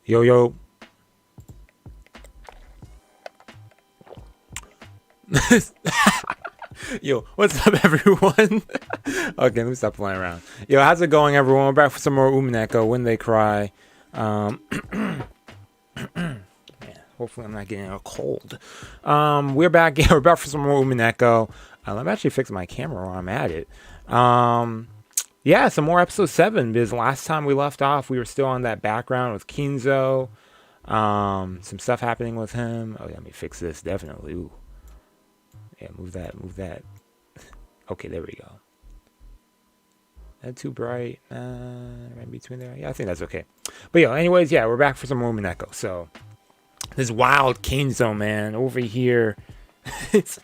Yo, yo. Yo, what's up, everyone? Okay, let me stop playing around. Yo, how's it going, everyone? We're back for some more Umineko When They Cry. Man, hopefully I'm not getting a cold. We're back. Yeah, we're back for some more Umineko. Let me actually fix my camera while I'm at it. Yeah, some more episode 7, because last time we left off, we were still on that background with Kinzo. Some stuff happening with him. Oh, yeah, let me fix this, definitely. Ooh. Yeah, move that. Okay, there we go. That too bright. Right between there. Yeah, I think that's okay. But yeah, anyways, yeah, we're back for some more Umineko. So, this wild Kinzo, man, over here, it's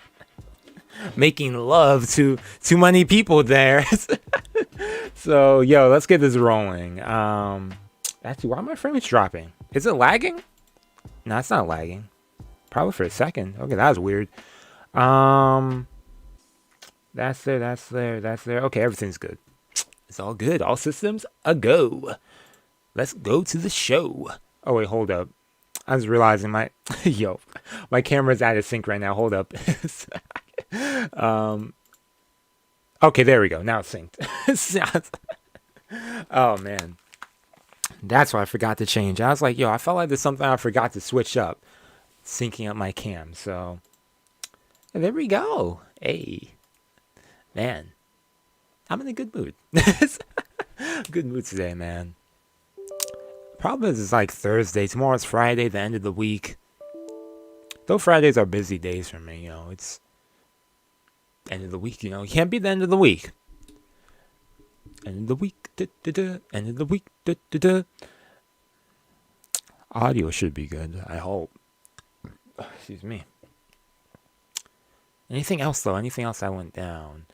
making love to too many people there. So, yo, let's get this rolling. Actually, why are my frames dropping? Is it lagging? No, it's not lagging. Probably for a second. Okay, that was weird. That's there. Okay, everything's good. It's all good. All systems a go. Let's go to the show. Oh wait, hold up. I was realizing my my camera's out of sync right now. Hold up. Okay, there we go. Now it's synced. Oh man. That's why I forgot to change. I was like, I felt like there's something I forgot to switch up. Syncing up my cam, so and there we go. Hey, man, I'm in a good mood. Good mood today, man. Problem is, it's like Thursday. Tomorrow's Friday, the end of the week. Though Fridays are busy days for me, it's end of the week. It can't be the end of the week. End of the week. End of the week. Audio should be good, I hope. Excuse me. Anything else, though? Anything else that went down?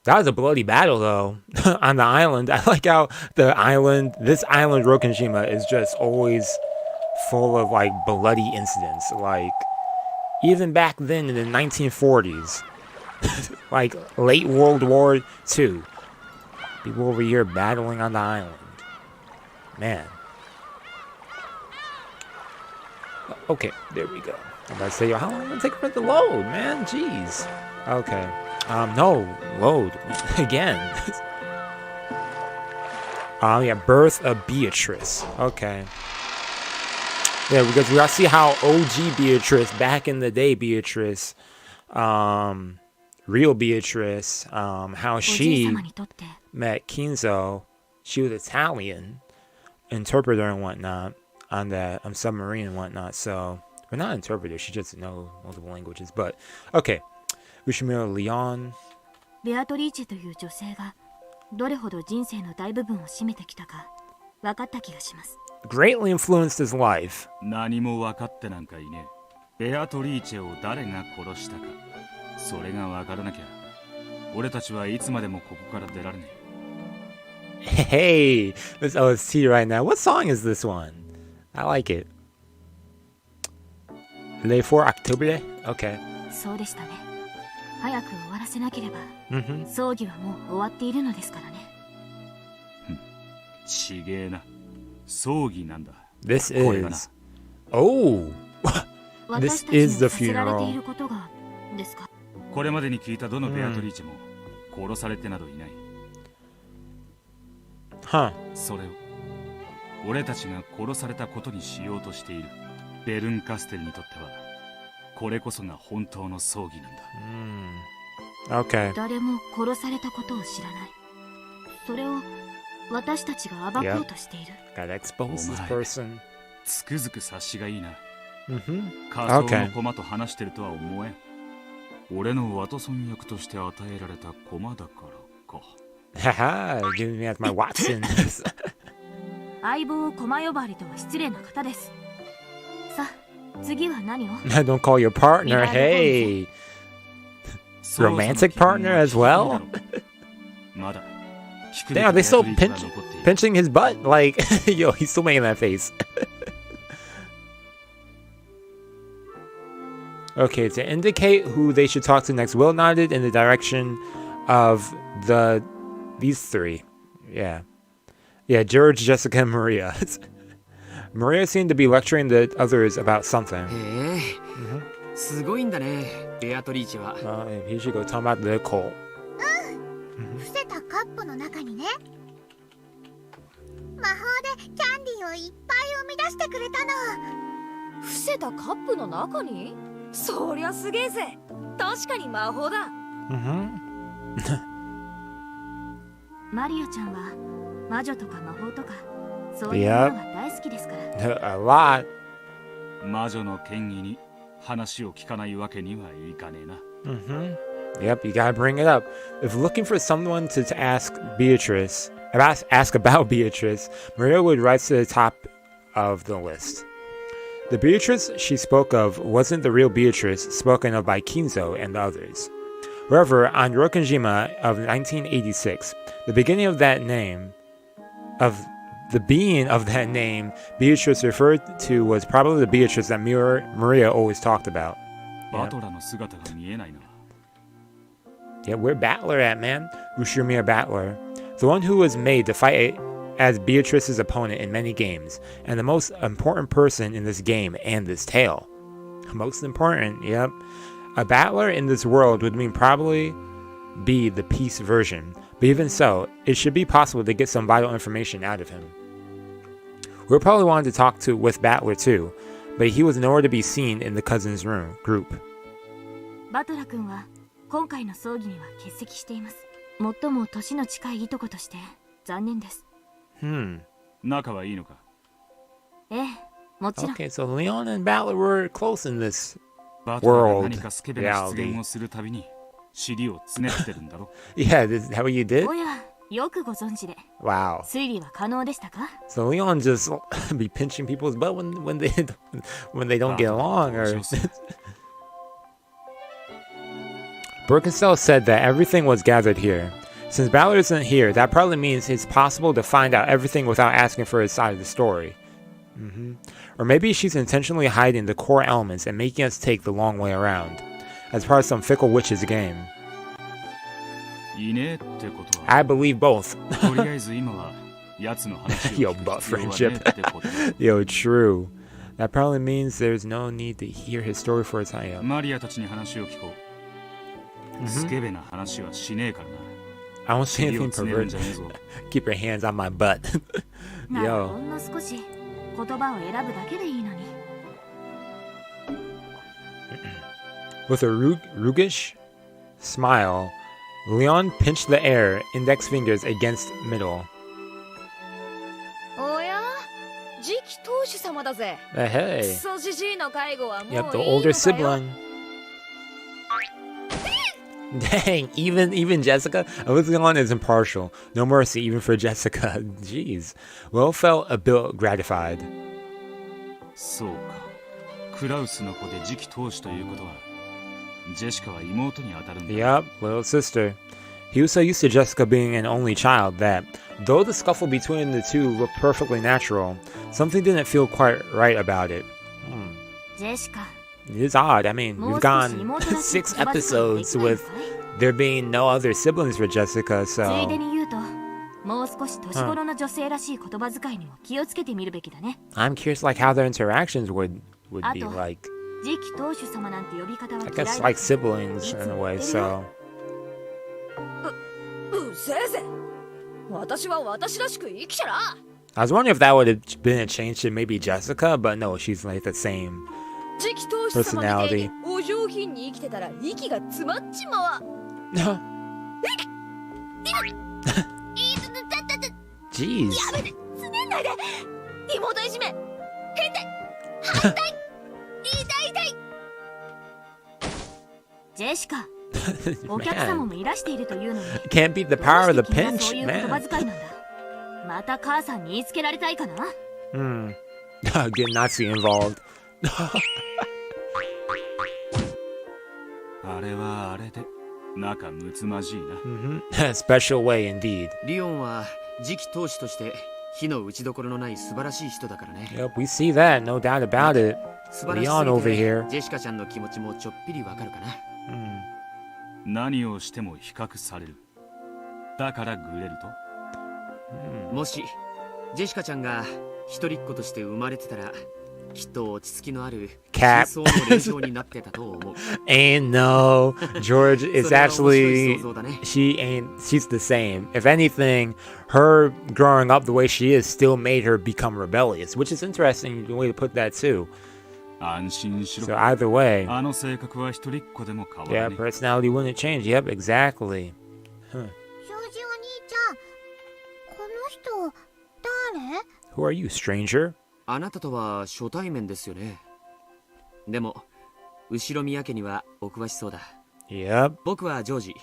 That was a bloody battle, though, on the island. I like how this island, Rokkenjima, is just always full of, like, bloody incidents. Like, even back then in the 1940s, like, late World War II, people over here battling on the island. Man. Okay, there we go. I'm about to say, how long will it take for it to load, man? Jeez. Okay. No, load. Again. Yeah, Birth of Beatrice. Okay. Yeah, because we gotta see how OG Beatrice, back in the day Beatrice, real Beatrice, how she met Kinzo. She was Italian, interpreter and whatnot, on that submarine and whatnot, so... We're not an interpreter, she just knows multiple languages, but... Okay. Ushiromiya Leon. ベアトリーチェという女性がどれほど人生の大部分を占めてきたか分かった気がします。 Greatly influenced his life. 何も分かってなんかいねえ。ベアトリーチェを誰が殺したか。それが分からなきゃ。俺たちはいつまでもここから出られねえ。Hey, this OST right now. What song is this one? I like it. They for October? Okay. そうでしたね。早く終わらせなければ、葬儀はもう終わっているのですからね。ちげえな。葬儀なんだ。This is. Oh! This is the funeral. これまでに聞いたどのベアトリーチェも殺されてなどいない。それを俺たちが殺されたことにしようとしている。ベルンカステルにとってはこれこそが本当の葬儀なんだ。Okay. 誰も殺されたことを知らない。それを私たちが暴こうとしている。Gotta expose this person. つくづく察しがいいな。仮想の駒と話してるとは思えん。俺のワトソン役として与えられた駒だからか。Haha, giving me as my Watson. 相棒を駒呼ばわりとは失礼な方です。さあ、次は何を Don't call your partner, hey. Romantic partner as well? Damn, they still pinching his butt? Like, yo, he's still making that face. Okay, to indicate who they should talk to next, Will nodded in the direction of these three. Yeah. Yeah, George, Jessica, and Maria. Maria seemed to be lecturing the others about something. へえ、すごいんだね、ベアトリーチェは。He should go talk about the cult. 伏せたカップの中にね、魔法でキャンディーをいっぱい生み出してくれたの。伏せたカップの中に？そりゃすげえぜ。確かに魔法だ。マリアちゃんは魔女とか魔法とかそういうのが大好きですから。A lot. 魔女の権威に話を聞かないわけにはいかねえな。Yep, you gotta bring it up. If looking for someone to ask Beatrice, ask about Beatrice, Maria would rise to the top of the list. The Beatrice she spoke of wasn't the real Beatrice spoken of by Kinzo and the others. However, on Rokkenjima of 1986, the beginning of that name, Beatrice referred to was probably the Beatrice that Maria always talked about. バトラの姿が見えないな。Yeah, where Battler at, man? Ushiromiya Battler. The one who was made to fight as Beatrice's opponent in many games, and the most important person in this game and this tale. Most important, yep. A battler in this world would mean probably be the peace version, but even so, it should be possible to get some vital information out of him. We probably wanted to talk with Battler too, but he was nowhere to be seen in the cousins' group. バトラ君は今回の葬儀には欠席しています。最も年の近いいとことして残念です。仲はいいのか？ええ、もちろん。Okay, so Leon and Battler were close in this バトラが world 何かスケベな出 reality. 現をするたびに尻をつねってるんだろ。Yeah, is that what you did? おや、よくご存知で。Wow. 推理は可能でしたか？ So Leon just be pinching people's butt when they don't get along, or Birkenstell said that everything was gathered here. Since Ballard isn't here, that probably means it's possible to find out everything without asking for his side of the story. Or maybe she's intentionally hiding the core elements and making us take the long way around, as part of some fickle witch's game. いねえってことは。I believe both. とりあえず今は奴の話を Yo, 聞く butt 必要はね friendship. えってことだ。 Yo, true. That probably means there's no need to hear his story for a time. マリアたちに話を聞こう。スケベな話はしねえからな。 I don't say 尻を anything つねるんじ perverted. ゃねえぞ。 Keep your hands on my butt. なら Yo. ほんの少し言葉を選ぶだけでいいのに。With a roguish smile, Leon pinched the air, index fingers against middle. おや、次期当主様だぜ。 Hey. クソじじいの介護はもういい Yep, の the かよ。 older sibling. Dang, even Jessica? Leon is impartial. No mercy even for Jessica. Jeez. Will felt a bit gratified. そうか。クラウスの子で次期当主ということは、ジェシカは妹に当たるんだ。 Yep, little sister. He was so used to Jessica being an only child that, though the scuffle between the two looked perfectly natural, something didn't feel quite right about it. ジェシカ、 It is odd. I mean, も we've う少し gone 妹らしい 6 言葉遣いできない episodes のかい？ with there being no other siblings for Jessica, ついで so... に言うと、もう少し年頃の女性らしい言葉遣いにも気をつけてみるべきだね。 I'm curious like how their interactions would be like. 次期当主様なんて呼び方は I 嫌い guess だ。 like siblings in a way, so... うせえぜ。私は私らしく生きちゃら。 I was wondering if that would have been a change to maybe Jessica, but no, she's like the same. 次期当主様みたいにお上品に生きてたら息が詰まっちまわ。Jeez. やめて、つねんないで。妹いじめ。変態。反対。痛い。ジェシカ、お客様 Man, もいらしているというのに。 can't beat the power of the どうして君はそう pinch, いう言葉 man. 遣いなんだ。また母さんに言いつけられたいかな？ Get Nazi involved. あれはあれで仲睦まじいな。 Special way indeed. リオンは次期当主として火の打ちどころのない素晴らしい人だからね。 Yep, we see that, no doubt about it. 素晴らし Leon す over ぎて here. ジェシカちゃんの気持ちもちょっぴりわかるかな。何をしても比較される。だからグレると。もしジェシカちゃんが一人っ子として生まれてたらきっと落ち着きのある Cat. 真相の連城になってたと思う。 And no, George is それは面白い actually 想像だね。 she's the same. If anything, her growing up the way she is still made her become rebellious, which is interesting the way to put that too. 安心し So ろ。 either way, あの性格は一人っ子でも変わ yeah, らね personality wouldn't change. Yep, exactly. 庄司お兄ちゃん、この人誰？ Who are you, stranger? あなたとは初対面ですよね。でも後ろ宮家にはお詳しそうだ。 Yep, 僕はジョージ、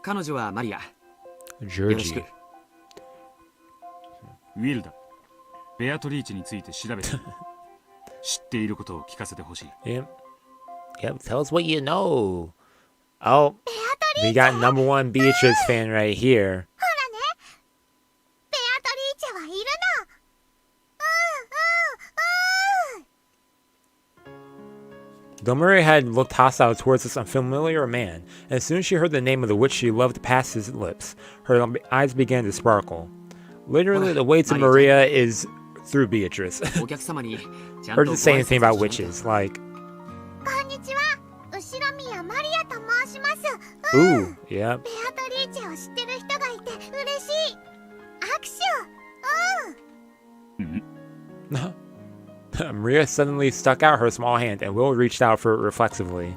彼女はマリア。よろしく。 Georgie. ウィルダ、ベアトリーチについて調べて知っていることを聞かせてほしい。 Yep, yep. Tell us what you know. Oh, we got number one Beatrice fan right here. ほらね、ベアトリーチェはいるの。Though Maria had looked hostile towards this unfamiliar man, as soon as she heard the name of the witch she loved pass his lips, her eyes began to sparkle. Literally, the way to Maria is through Beatrice. お客様にちゃん Or と to ご say 挨 anything 拶 about しないと。 witches, like, こんにちは、後ろ宮マリアと申します。 ooh, yep. ベアトリーチェを知ってる人がいて嬉しい。握手。Maria suddenly stuck out her small hand, and Will reached out for it reflexively.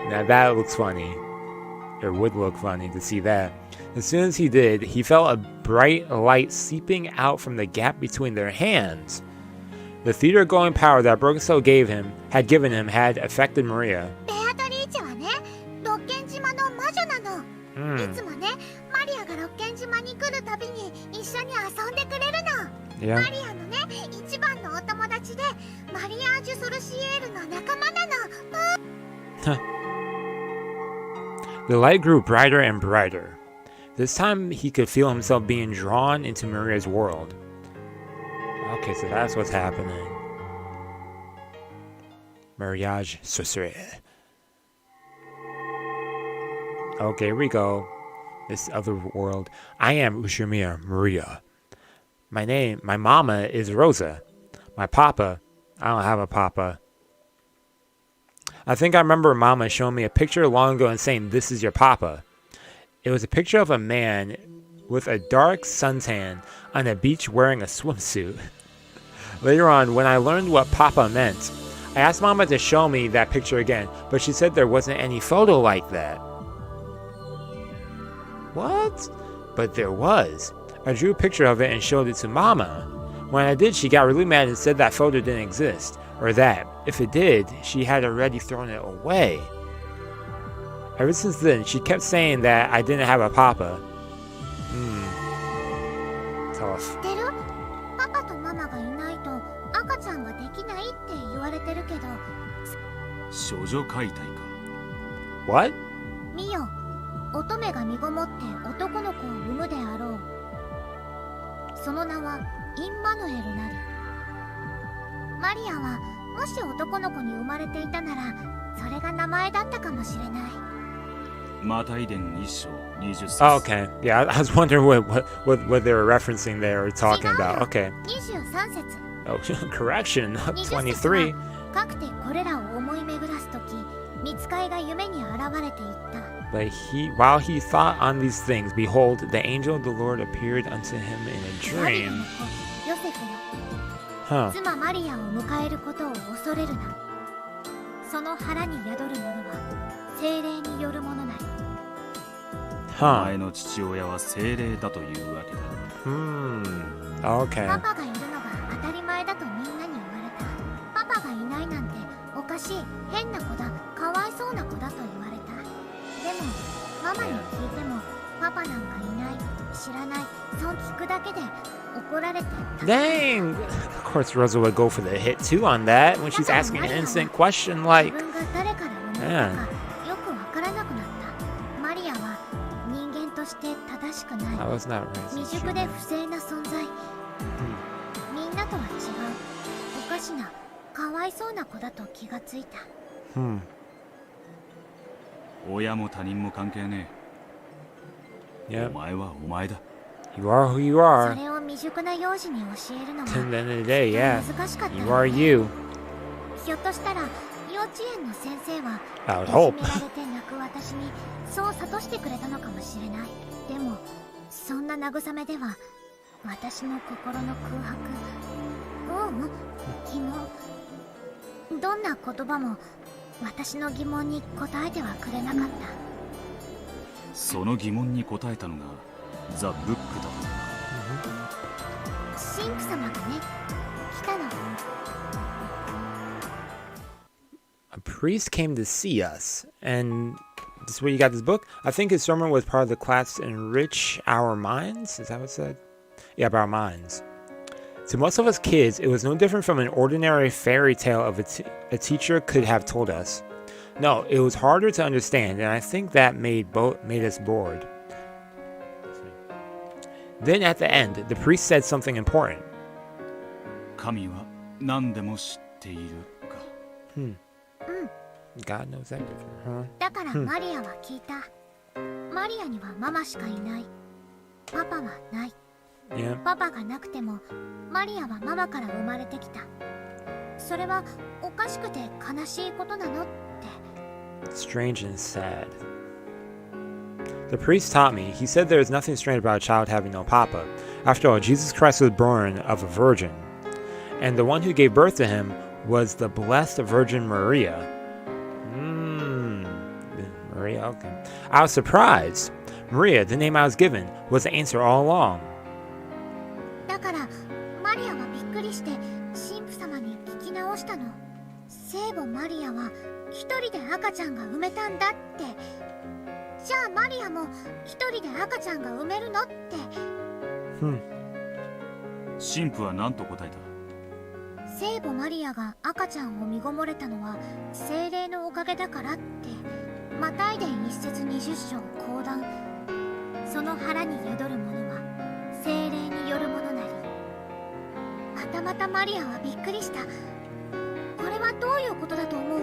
Now that looks funny. It would look funny to see that. As soon as he did, he felt a bright light seeping out from the gap between their hands. The theater-going power that Broken Soul had given him had affected Maria. ベアトリーチェはね、ロッケン島の魔女なの。いつもね、マリアがロッケン島に来るたびに一緒に遊んでくれるの。 Yeah. マリアのね、一番のお友達で、マリアージュ・ソルシエールの仲間なの。 The light grew brighter and brighter. This time he could feel himself being drawn into Maria's world. Okay, so that's what's happening. Mariage sorcerer. Okay, here we go. This other world. I am Ushiromiya Maria. My mama is Rosa. My papa, I don't have a papa. I think I remember Mama showing me a picture long ago and saying, "This is your papa." It was a picture of a man with a dark suntan on a beach wearing a swimsuit. Later on, when I learned what papa meant, I asked Mama to show me that picture again, but she said there wasn't any photo like that. What? But there was. I drew a picture of it and showed it to Mama. When I did, she got really mad and said that photo didn't exist. Or that, if it did, she had already thrown it away. Ever since then, she kept saying that I didn't have a papa. Tough. 知ってる？パパとママがいないと赤ちゃんができないって言われてるけど、少女解体か。 What? ミヨ、乙女が身ごもって男の子を産むであろう。その名はインマヌエルなり。マリアはもし男の子に生まれていたなら、それが名前だったかもしれない。マタイ伝一章20節。 Oh, okay. Yeah, I was wondering what they were referencing there or talking about. Okay. 23節。 Oh, correction, not 20節は 23. かくてこれらを思い巡らすとき、御使いが夢に現れていった。 But while he thought on these things, behold, the angel of the Lord appeared unto him in a マリア dream. の子、ヨセフよ。 Huh. 妻マリアを迎えることを恐れるな。その腹に宿るものは精霊によるものなり。お Huh. 前の父親は精霊だというわけだ。Okay. パパがいるのが当たり前だとみんなに言われた。パパがいないなんておかしい、変な子だ、かわいそうな子だと言われた。でもママに聞いてもパパなんかいない、知らない、そう聞くだけで怒られて。 Dang! Of course, Rosa would go for the hit too on that when she's asking an innocent question like, 自分が誰から生まれたかよくわからなくなった。マリアは人間として正しくない。 I was not 未 racist. 熟で不正な存在。みんなとは違う。おかしな、かわいそうな子だと気がついた。親も他人も関係ねえ。 Yep. お前はお前だ。You are who you そ are. れを未熟な幼児に教えるの To the は end of the day, yeah. 難しかった You よ are ね。 you. ひょっとしたら幼稚園の先生は I would いじ hope. められて泣く私にそう諭してくれたのかもしれない。でもそんな慰めでは私の心の空白、疑問、どんな言葉も私の疑問に答えてはくれなかった。その疑問に答えたのがザ・ブックだった。神父様がね、来たの。A priest came to see us, and this is where you got this book. I think his sermon was part of the class to enrich our minds. Is that what it said? Yeah, about our minds. To most of us kids, it was no different from an ordinary fairy tale of a teacher could have told us. No, it was harder to understand, and I think that made us bored. Then at the end, the priest said something important. 神は何でも知っているか。God knows everything, huh? だからマリアは聞いた。マリアにはママしかいない。パパはない。 Yeah. パパがなくてもマリアはママから生まれてきた。それはおかしくて悲しいことなのって。 Strange and sad. The priest taught me. He said there is nothing strange about a child having no papa. After all, Jesus Christ was born of a virgin, and the one who gave birth to him was the blessed Virgin Maria. Maria, okay. I was surprised. Maria, the name I was given, was the answer all along. だからマリアはびっくりして神父様に聞き直したの。聖母マリアは一人で赤ちゃんが産めたんだって。じゃあマリアも一人で赤ちゃんが産めるのって。神父は何と答えた？聖母マリアが赤ちゃんを身ごもれたのは聖霊のおかげだからって。マタイ伝一節20章講談。その腹に宿るものは聖霊によるものなり。またまたマリアはびっくりした。これはどういうことだと思う？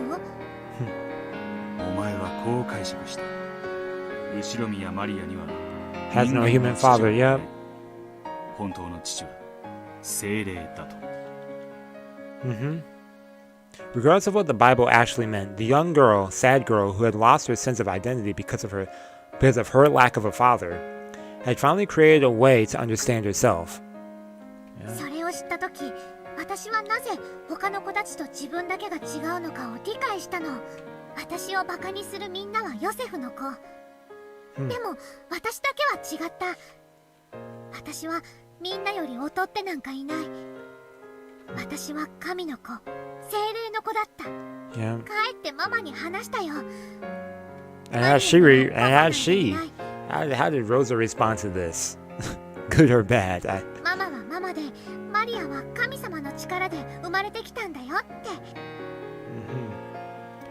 お前はこう解釈した。後ろ宮マリアには Has no human father, yep. 本当の父は聖霊だと。Regardless of what the Bible actually meant, the young girl, sad girl who had lost her sense of identity because of her lack of a father, had finally created a way to understand herself. それを知ったとき、私はなぜ他の子たちと自分だけが違うのかを理解したの。私をバカにするみんなはヨセフの子。でも私だけは違った。私はみんなより劣ってなんかいない。私は神の子、聖霊の子だった。 Yeah. 帰ってママに話したよ。 And how did Rosa respond to this? Good or bad? ママはママで、マリアは神様の力で生まれてきたんだよって。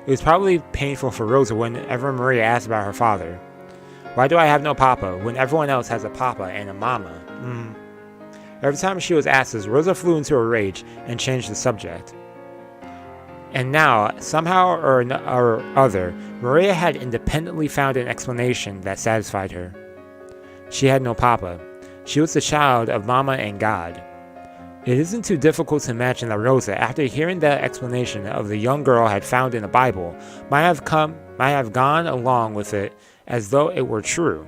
It was probably painful for Rosa whenever Maria asked about her father. Why do I have no papa when everyone else has a papa and a mama? Every time she was asked this, Rosa flew into a rage and changed the subject. And now, somehow or other, Maria had independently found an explanation that satisfied her. She had no papa. She was the child of Mama and God. It isn't too difficult to imagine that Rosa, after hearing that explanation of the young girl had found in the Bible, might have gone along with it as though it were true.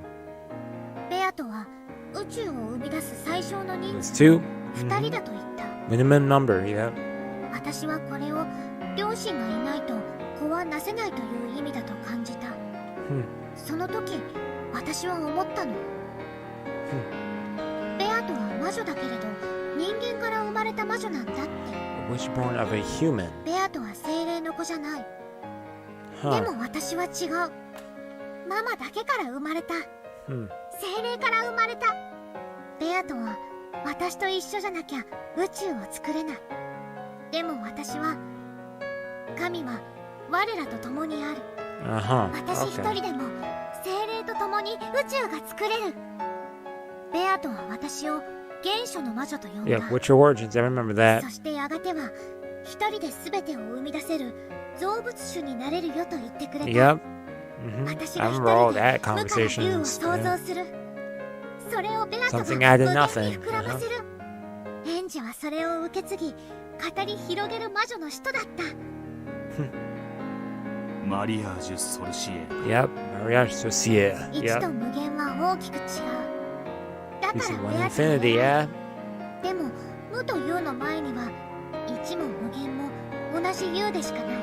ベアとは宇宙を生み出す最小の人 It's 数 two. 2人だと言った。 Minimum number, yeah. 私はこれを両親がいないと子はなせないという意味だと感じた。その時私は思ったの。ベアとは魔女だけれど人間から生まれた魔女なんだって。 Wishborn of a human. ベアとは精霊の子じゃない。 Huh. でも私は違う。ママだけから生まれた。 精霊から生まれた。ベアとは私と一緒じゃなきゃ宇宙を作れない。でも私は神は我らと共にある。私一人でも精霊と共に宇宙が作れる。ベアとは私を原初の魔女と呼んだ。 Yeah, what's your origins? I remember that. そしてやがては一人で全てを生み出せる造物主になれるよと言ってくれた。 Yep. 私 I が一 remember all 人で that 無から有を conversations. 創造する。それをベアトが無 Something 限 out に of nothing. 膨らませる。園児はそれを受け継ぎ語り広げる魔女の使徒だった。マリアージュ・ソルシエ Yep, Mariage Sorcier. 1と Yep. 無限は大きく違う。だ You か see ら one ベアト infinity, は yeah? でも無と有の前には1も無限も同じ有でしかない。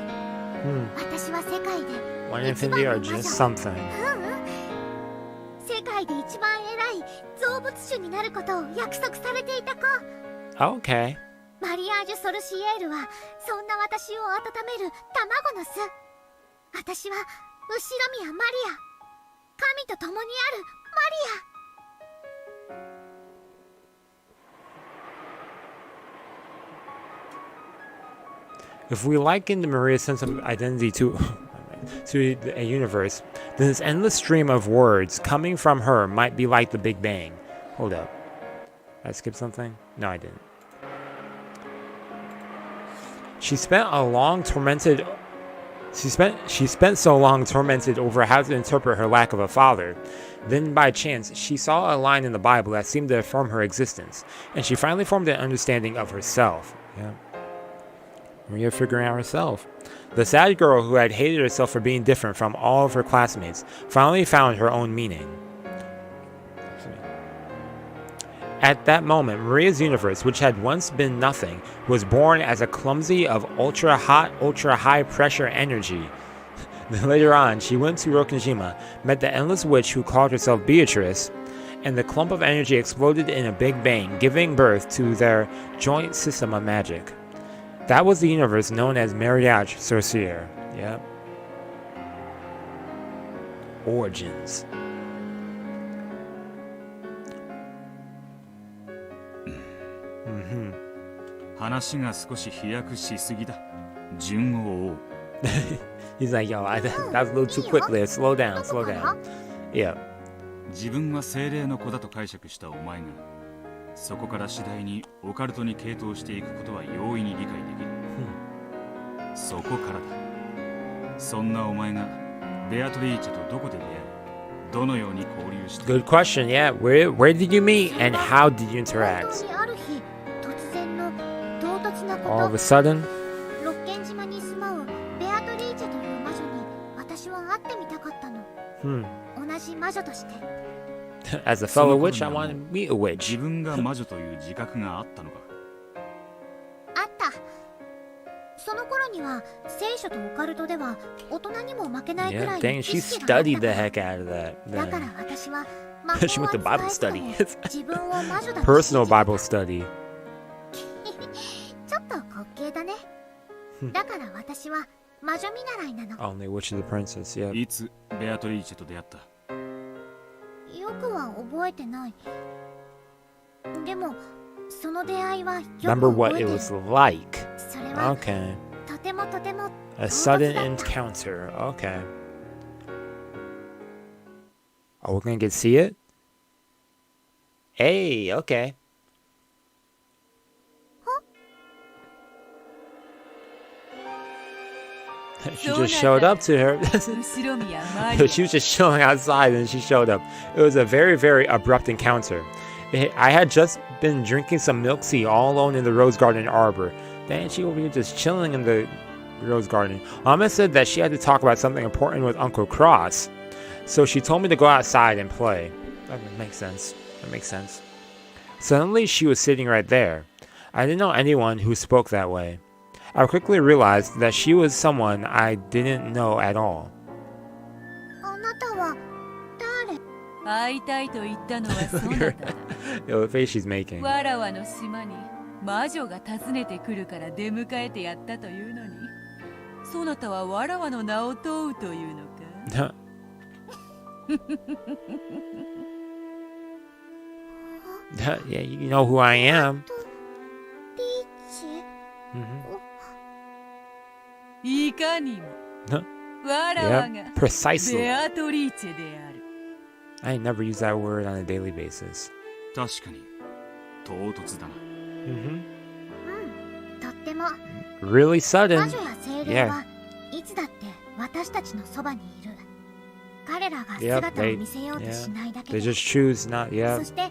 私は世界で One 一 infinity 番 or の魔 just 女。 something? 世界で一番偉い造物主になることを約束されていた子。 Okay. マリアージュ・ソルシエールはそんな私を温める卵の巣。私は後宮マリア、神と共にあるマリア。 If we liken the Maria's sense of identity to a universe, then this endless stream of words coming from her might be like the Big Bang. Hold up. Did I skip something? No, I didn't. She spent so long tormented over how to interpret her lack of a father. Then by chance, she saw a line in the Bible that seemed to affirm her existence, and she finally formed an understanding of herself. Yeah. Maria figuring out herself. The sad girl who had hated herself for being different from all of her classmates finally found her own meaning. At that moment, Maria's universe, which had once been nothing, was born as a clumsy of ultra-hot, ultra-high pressure energy. Then later on, she went to Rokkenjima, met the endless witch who called herself Beatrice, and the clump of energy exploded in a big bang, giving birth to their joint system of magic. That was the universe known as Mariage Sorcier. Yep. Origins. Mm-hmm. 話が少し飛躍しすぎだ。順を追う。 He's like, yo, that was a little too quick there. Slow down, slow down. Yeah. 自分は精霊の子だと解釈したお前が、そこから次第にオカルトに傾倒していくことは容易に理解できる。そこからだ。そんなお前がベアトリーチェとどこで出会い、どのように交流した。 Good question, yeah. Where did you meet and how did you 本 interact? 当にある日、突然の唐突なこ All of a と。 sudden? ロッケン島に住まうベアトリーチェという魔女に私は会ってみたかったの。同じ魔女として。 As a fellow witch, I want to meet a witch. 自分が魔女という自覚があったのか。あった。その頃には聖書とオカルトでは大人にも負けないく Yeah, らい dang, の she 知識があった studied the から heck out of that. だか Then. ら私は魔 She 法 went は to 使 Bible え study. ても自分を魔女だと Personal 信じた Bible study. ちょっと滑稽だね。だから私は魔女見習いなの。 Only Witch of the Princess, yeah. いつベアトリーチェと出会った。よくは覚えてない。でもその出会いはよく Remember what 覚え it てる。 was like. それは Okay. とてもとても A sudden encounter. Okay. Oh, we're gonna get to see it? Hey, okay. She just showed up to her. Ushiromiya She was just chilling outside and she showed up. It was a very, very abrupt encounter. I had just been drinking some milk tea all alone in the rose garden arbor. Then she over here just chilling in the rose garden. Mama said that she had to talk about something important with Uncle Cross. So she told me to go outside and play. That makes sense. That makes sense. Suddenly she was sitting right there. I didn't know anyone who spoke that way. I quickly realized that she was someone I didn't know at all. あなたは誰？会いたいと言ったのはそなただ。 Yo, the face she's making. わらわの島に魔女が訪ねてくるから出迎えてやったというのに、そなたはわらわの名を問うというのか。Yeah, you know who I am. リーチ？ Mm-hmm. いかにも Huh? わらわが Yep, precisely. ベアトリーチェである。 I never use that word on a daily basis. 確かに唐突だな。Mm-hmm. とっても。 Really 魔 sudden. 女や精霊はいつだって私たちのそばにいる。彼らが Yep, 姿を見せようとしないだけ they で、 just choose not. そ Yeah, して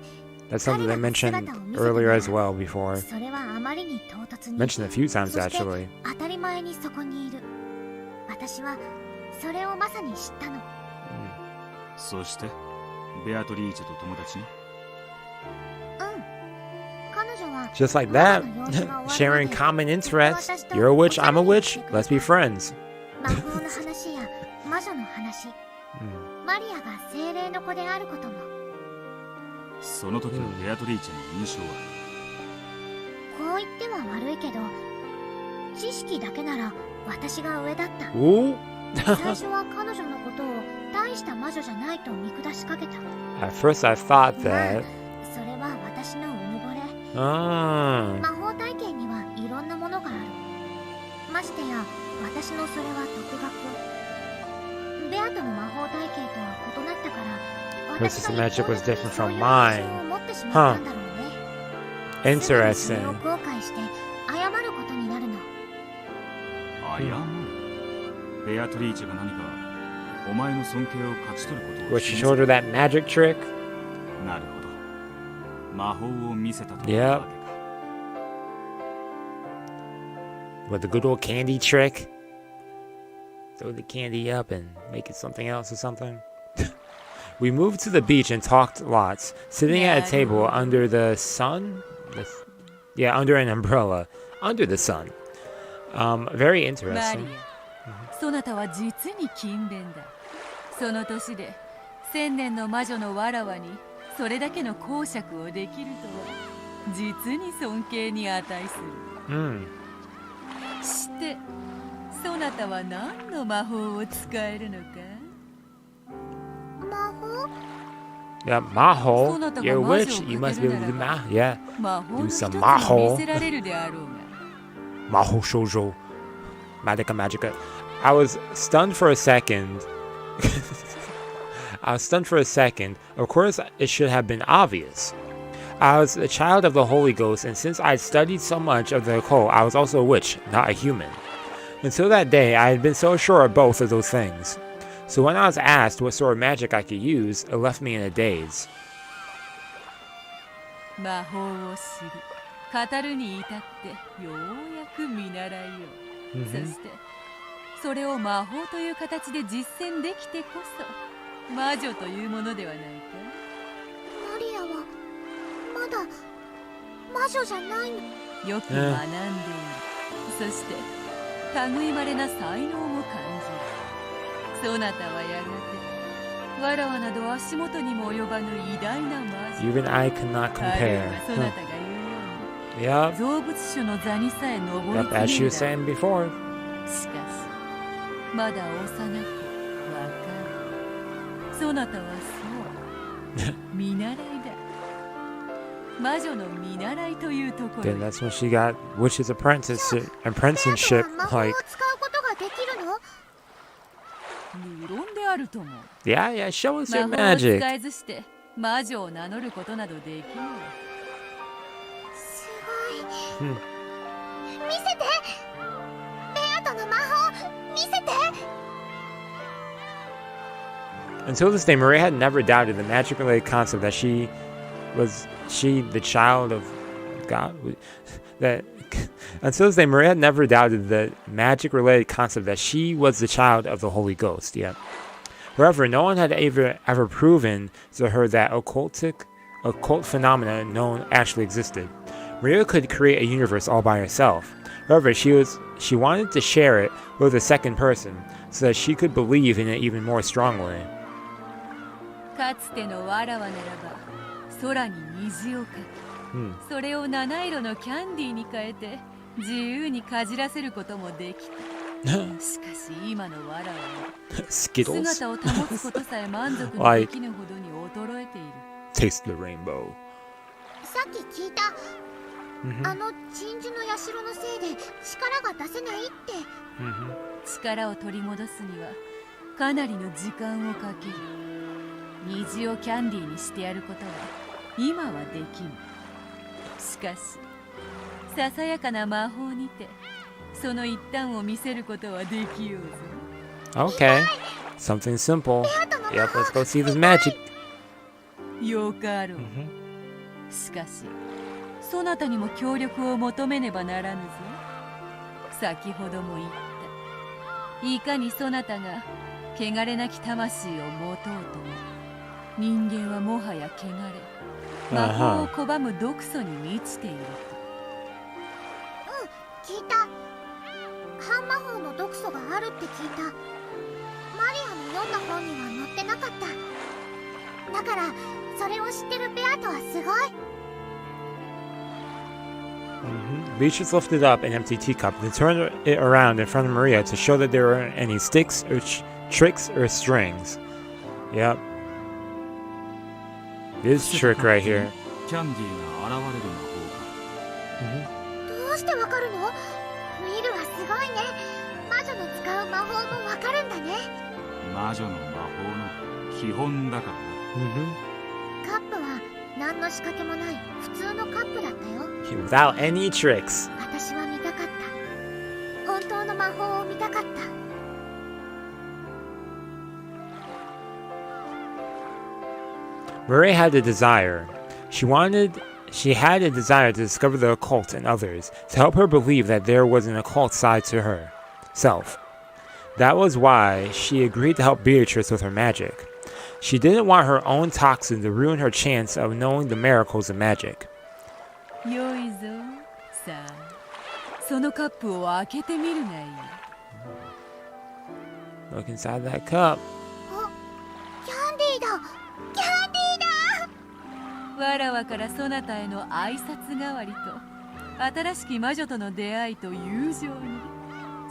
that's something they mentioned earlier as well before. それはあまりに唐突に Mentioned a few times そして actually. 当たり前にそこにいる。私はそれをまさに知ったの。そしてベアトリーチェと友達に。彼女は Just like that, sharing common interests. You're a witch, I'm a witch. Let's be friends. 魔法の話や魔女の話、マリアが精霊の子であることも。その時のベアトリーチェの印象は。こう言っては悪いけど、知識だけなら私が上だった。 Ooh. 最初は彼女のことを大した魔女じゃないと見下しかけた。 At first, I thought まあ that. それは私のうぬぼれ。 Ah. 魔法体験にはいろんなものがある。ましてや私のそれは独学。ベアトの魔法体系とは異なったから、 Versus 私 the が magic was different そう from いう mine. 印象を持ってしまったんだろうね。すぐにそれ Interesting. を後悔して謝ることになるの。謝る。ベアトリーチェが何かお前の尊敬を勝ち取ることを What, she showed her that magic trick? なるほど。魔法を見せたと Yep. いうわけか。 With the good old candy trick? Throw the candy up and make it something else or something? We moved to the beach and talked lots, sitting at a table under the sun? Yeah, under an umbrella. Under the sun. Very マ interesting. リア、そなたは実に勤勉だ。その年で千年の魔女のわらわにそれだけの講釈をできるとは実に尊敬に値する。 Mm. してそなたは何の魔法を使えるのか。魔法？ Yeah, Maho. そなたが You're a 魔 witch. 女を You か must け be る able な to do ら math. Yeah. 魔法の Do 一つ some を Maho. 見せられるであろうが。 Maho Shoujo. Magica Magica. I was stunned for a second. I was stunned for a second. Of course, it should have been obvious. I was a child of the Holy Ghost, and since I had studied so much of the occult, I was also a witch, not a human. Until that day, I had been so sure of both of those things. So when I was asked what sort of magic I could use, it left me in a daze. 魔法を知り語るに至ってようやく見習いよう。そしてそれを魔法という形で実践できてこそ魔女というものではないか。マリアはまだ魔女じゃないの。よく学んでいる。そして類まれな才能も感じる。そなたはやがてわらわなど足元にも及ばぬ偉大な魔女。 Even I could not あるい compare. はそなたが言うよう Yep. に造物主の座にさえ上り Yep, 詰 as she め was るだろ saying う。 before. しかしまだ幼く若い。そなたはそう見習いだ。魔女の見習いというところ Then that's when she got witch's apprenticeship. ベアトは魔法を Like, 使うことができるの？無論であるとも。 yeah, yeah, show us 魔 your 法を magic. 使えずして魔女を名乗ることなどできない。すごい。うん見せて。ベアトの魔法見せて。 Until this day, Maria had never doubted the magic-related concept that she the child of God. That until this day, Maria had never doubted the magic-related concept that she was the child of the Holy Ghost. Yeah. However, no one had ever proven to her that occult phenomena known actually existed. Maria could create a universe all by herself. However, she wanted to share it with a second person so that she could believe in it even more strongly. かつてのわらわならば空に虹をかけ、それを七色のキャンディーに変えて自由にかじらせることもできた。しかし今のわらわは Skittles. 姿を保つことさえ満足にできぬほどに衰えている。 Taste the rainbow. さっき聞いた。あの鎮守の社のせいで力が出せないって。力を取り戻すにはかなりの時間をかける。虹をキャンディーにしてやることは今はできぬ。しかしささやかな魔法にてその一端を見せることはできようぞ。 Okay. Something simple. ベアトの Yep, let's go see this magic. よかろう。しかしそなたにも協力を求めねばならぬぞ。先ほども言った。いかにそなたが汚れなき魂を持とうとも、人間はもはや汚れ、魔法を拒む毒素に満ちていると。聞いた。半魔法の毒素があるって聞いた。マリアの読んだ本には載ってなかった。だからそれを知ってるベアトはすごい。Beatrice lifted up an empty teacup and turned it around in front of Maria to show that there weren't any sticks or tricks or strings. Yep. This trick right here. キャンディーが現れる魔法か。どうしてわかるの？ウィルはすごいね。魔女の使う魔法もわかるんだね。魔女の魔法の基本だからな。カップは何の仕掛けもない普通のカップだったよ。Without any tricks. 私は見たかった。本当の魔法を見たかった。Maria had a desire. She had a desire to discover the occult in others, to help her believe that there was an occult side to herself. That was why she agreed to help Beatrice with her magic. She didn't want her own toxin to ruin her chance of knowing the miracles of magic. よいぞ。さあ、そのカップを開けてみるがいい。Look inside that cup. キャンディーだ。キャンディーだ。わらわからそなたへの挨拶代わりと、新しき魔女との出会いと友情に、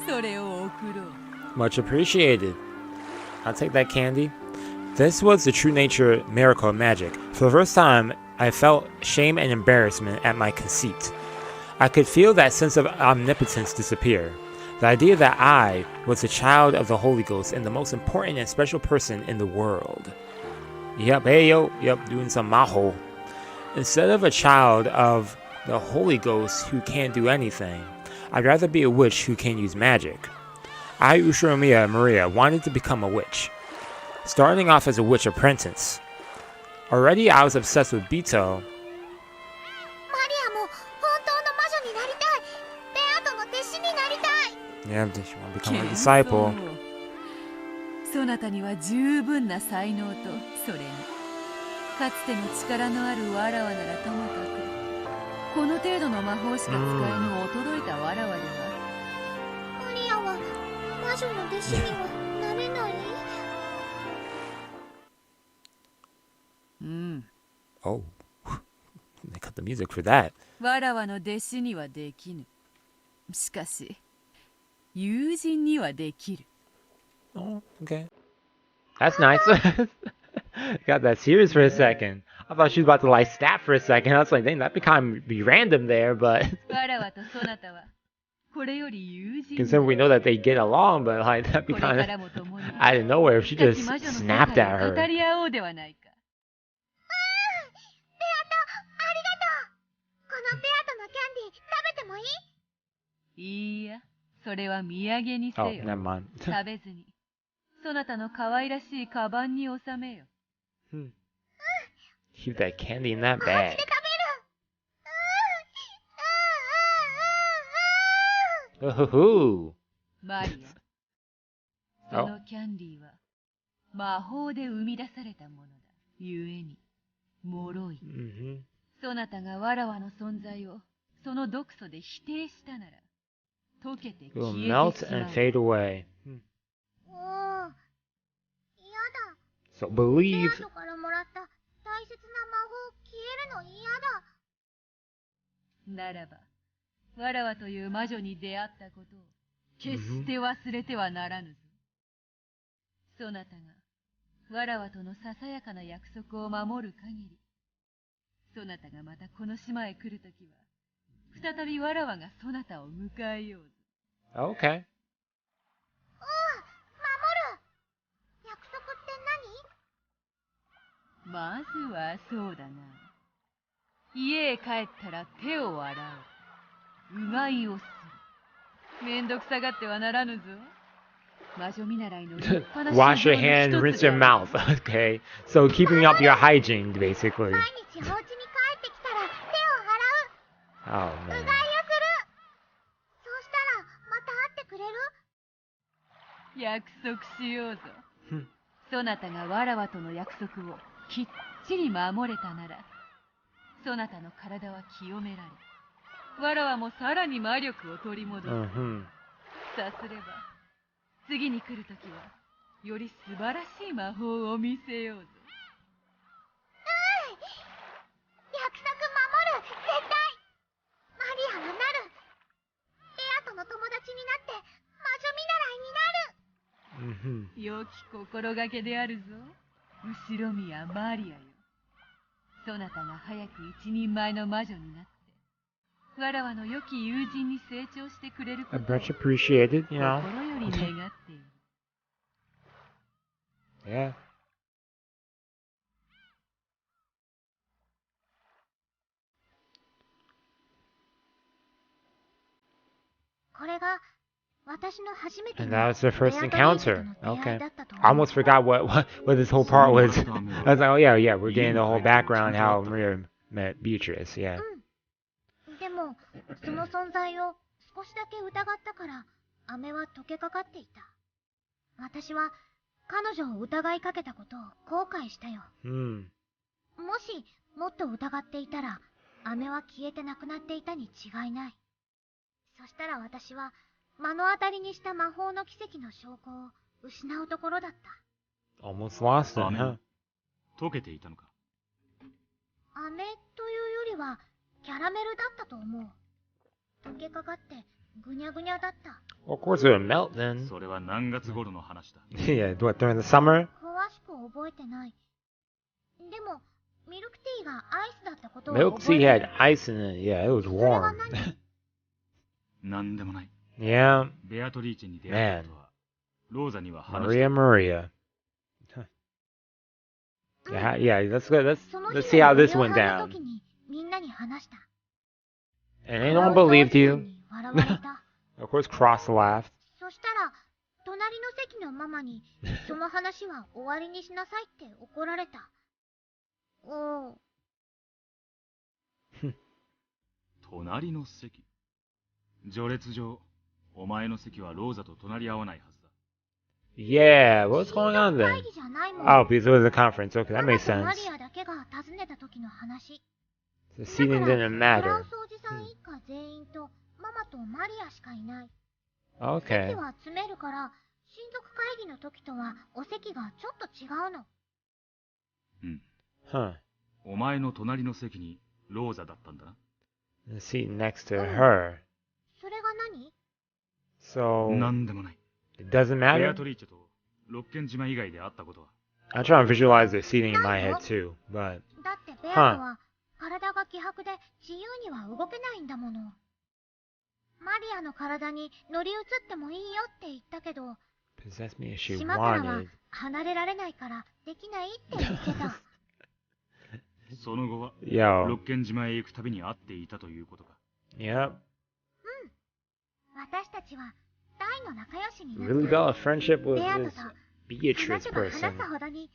それを贈ろう。Much appreciated. I'll take that candy. This was the true nature miracle of magic. For the first time, I felt shame and embarrassment at my conceit. I could feel that sense of omnipotence disappear. The idea that I was a child of the Holy Ghost and the most important and special person in the world. Yep, hey yo, yep, doing some maho. Instead of a child of the Holy Ghost who can't do anything, I'd rather be a witch who can use magic. I, Ushiromiya Maria, wanted to become a witch, starting off as a witch apprentice. Already I was obsessed with Bito. マリアも本当の魔女になりたい。ベアトの弟子になりたい。Yeah, she want to become a disciple. そなたには十分な才能と、それにかつての力のあるわらわならともかく、この程度の魔法しか使えぬ衰えたわらわでは、マリアは魔女の弟子にはなれない。Oh, they cut the music for that. わらわの弟子にはできぬ。しかし、友人にはできる。Oh, okay. That's nice. Got that serious for a second. I thought she was about to like snap for a second. I was like, dang, that became be random there, but わらわとそなたはこれより友人。 considering we know that they get along, but like that'd be これ kind か of らも共に out of nowhere if she 亡 just き魔女の世 snapped 界 at を語 her. り合おうではないか。ベアト、ありがとう。このベアトのキャンディー食べてもいい？いいや、それは土産にせ Oh, よ。 never mind. 食べずに、そなたの可愛らしいカバンに収めよ。Keep that candy in that お家 bag. で食べる。Ooh. マリア、そのキャンディーは魔法で生み出されたものだ。ゆえに、脆い。 Mm-hmm. そなたがわらわの存在をその毒素で否定したなら、溶けて It will 消え melt てしま and う。 fade away. おー、やだ。 So ベ believe. アトからもらった大切な魔法消えるの嫌だ。ならば、わらわという魔女に出会ったことを決して忘れてはならぬぞ。そなたがわらわとのささやかな約束を守る限り、そなたがまたこの島へ来るときは、再びわらわがそなたを迎えようぞ。 Okay. 守る。約束って何？まずはそうだな。家へ帰ったら手を洗う。うがいをする。めんどくさがってはならぬぞ。魔女見習いの立派な Wash your 修行 hand, の rinse 一つで your ある mouth. Okay. So keeping up your hygiene, basically. 毎日お家に帰ってきたら手を洗う。 Oh うがいをす man. る。そうしたらまた会ってくれる？約束しようぞ。Hmm. そなたがわらわとの約束をきっちり守れたなら、そなたの体は清められ、わらわもさらに魔力を取り戻す。Mm-hmm. さすれば、次に来るときは、より素晴らしい魔法を見せようぞ。約束守る。絶対。マリアはなる。ベアとの友達になって魔女見習いになる。 Mm-hmm. 良き心がけであるぞ、後ろ宮マリアよ。そなたが早く一人前の魔女になって、わらわの良き友人に成長してくれることを Much appreciated, you 心 know. より願っている。Yeah. これが私の初めて And の that was their first ベアトリーチェ encounter. との出会 Okay. いだったと I 思う。 almost forgot what this whole part was. I was like, oh yeah, we're getting the whole background how Maria met Beatrice. Yeah. でもその存在を少しだけ疑ったから飴は溶けかかっていた。私は彼女を疑いかけたことを後悔したよ。 Hmm. もしもっと疑っていたら飴は消えてなくなっていたに違いない。そしたら私は目の当たりにした魔法の奇跡の証拠を失うところだった。 Almost lost it, 飴 huh? は溶けていたのか。飴というよりはキャラメルだったと思う。溶けかかってぐにゃぐにゃだった。 Well, of course it would melt then. それは何月頃の話だ。 Yeah, what, during the summer? 詳しく覚えてない。でもミルクティーがアイスだったことを Milk 覚え tea て had る。 ice in it. Yeah, it was それは warm. 何？何でもない。 Yeah, ベアトリーチェに出会ったことは、ローザには話し Maria. Yeah, let's go. その Let's 日 see の how ご this 夕 went 飯の down. 時にみんなに話した。 And they don't believed you. 笑われた。 Of course, Cross laughed. そしたら隣の席のママにその話は終わりにしなさいって怒られた。おう。隣の席。序列上、お前の席はローザと隣り合わないはずだ。Yeah, what's going on 会 then? 議じゃないもん。 Oh, because it was a conference. Okay, that ママ makes とマ sense. リアだけが訪ねた時の話。 The だ seating から didn't フラン matter. スおじさん一家全員とママとマリアしかいない。 Okay. 席は詰めるから親族会議の時とはお席がちょっと違うの。うん。 Huh. お前の隣の席にローザだったんだな。The seat next to her. それが何？ So, 何でもない。 it doesn't ベア matter? トリーチェとロッケン島以外で会ったことは。 I'm trying to visualize the seating in my head too, but だってベアとは体が希薄で自由には動けないんだもの。マリアの体に乗り移ってもいいよって言ったけど、 possess me as she 島からは wanted. 離れられないからできないって言ってた。その後は、ロ Yo. ッケン島へ行くたびに会っていたということか。Yep. 私たちは大の仲良しになっ Really た。 built a friendship with ベアと this と Beatrice 話せば話 person. すほどに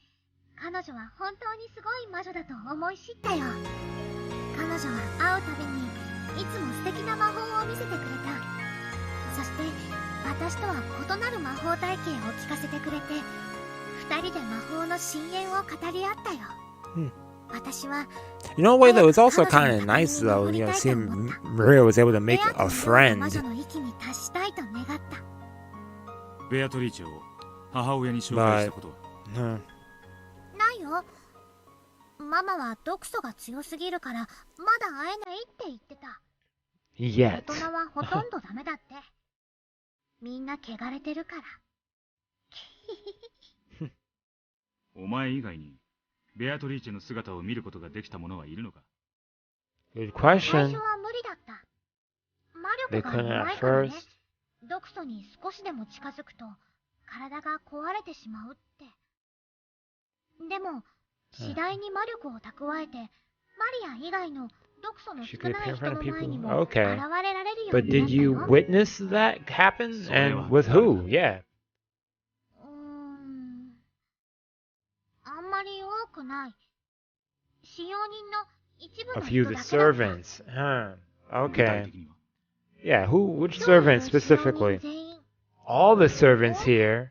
彼女は本当にすごい魔女だと思い知ったよ。彼女は会うたびにいつも素敵な魔法を見せてくれた。そして私とは異なる魔法体系を聞かせてくれて、二人で魔法の深淵を語り合ったよ。私は You know, wait, though, it's also kind of nice, though, you know, seeing Maria was able to make ベア a と魔 friend. 女の域に達したいと願った。ベアトリーチェを母親に紹介したことは。Huh. ないよ。ママは毒素が強すぎるからまだ会えないって言ってた。 Yet. 大人はほとんどダメだって。みんな汚れてるから。お前以外に、ベアトリーチェの姿を見ることができた者はいるのか？ Good 最 question. 初は無理だった。魔 They 力が couldn't 弱 at いからね。 first. 毒素に少しでも近づくと体が壊れてしまうって。でも次第に魔力を蓄えてマリア以外の毒素の She 少 could な appear い in 人 front の of 前に people. も現 Okay. れられるよう But にな did った you よ。 witness that happen? And with who? Yeah. 多くない。使用人の一部 A の few 人 of the だけだった。 servants. Huh. 具体 Okay. 的には Yeah, which 今日いる servants 使用人 specifically? 全員。 All the servants here.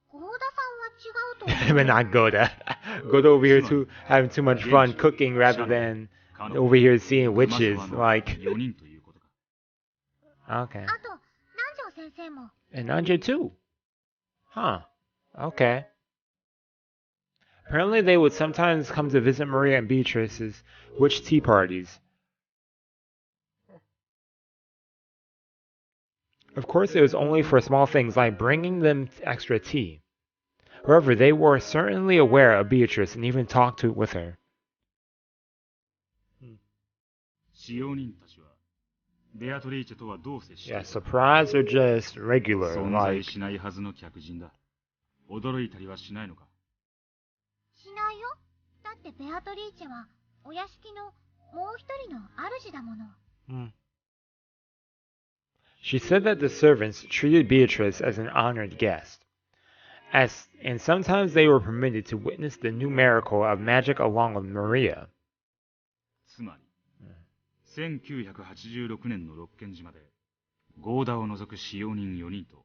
ゴーダさんは違うと思う。 But not Goda. Goda over here having too much fun cooking rather than over here seeing witches. 熊島の Like, 4人ということか okay. あと、南條先生も。 And Nanja too. Huh. Okay. Apparently they would sometimes come to visit Maria and Beatrice's witch tea parties. Of course, it was only for small things like bringing them extra tea. However, they were certainly aware of Beatrice and even talked with her. 使用人たちはベアトリーチェとはどう接してい Yeah, る surprised or just regular, 存在 like しないはずの客人だ驚いたりはしないのかしないよ。だってベアトリーチェはお屋敷のもう一人の主だもの。 She said that the servants treated Beatrice as an honored guest, and sometimes they were permitted to witness the new miracle of magic along with Maria. つまり1986年のロッケン島でゴーダを除く使用人4人と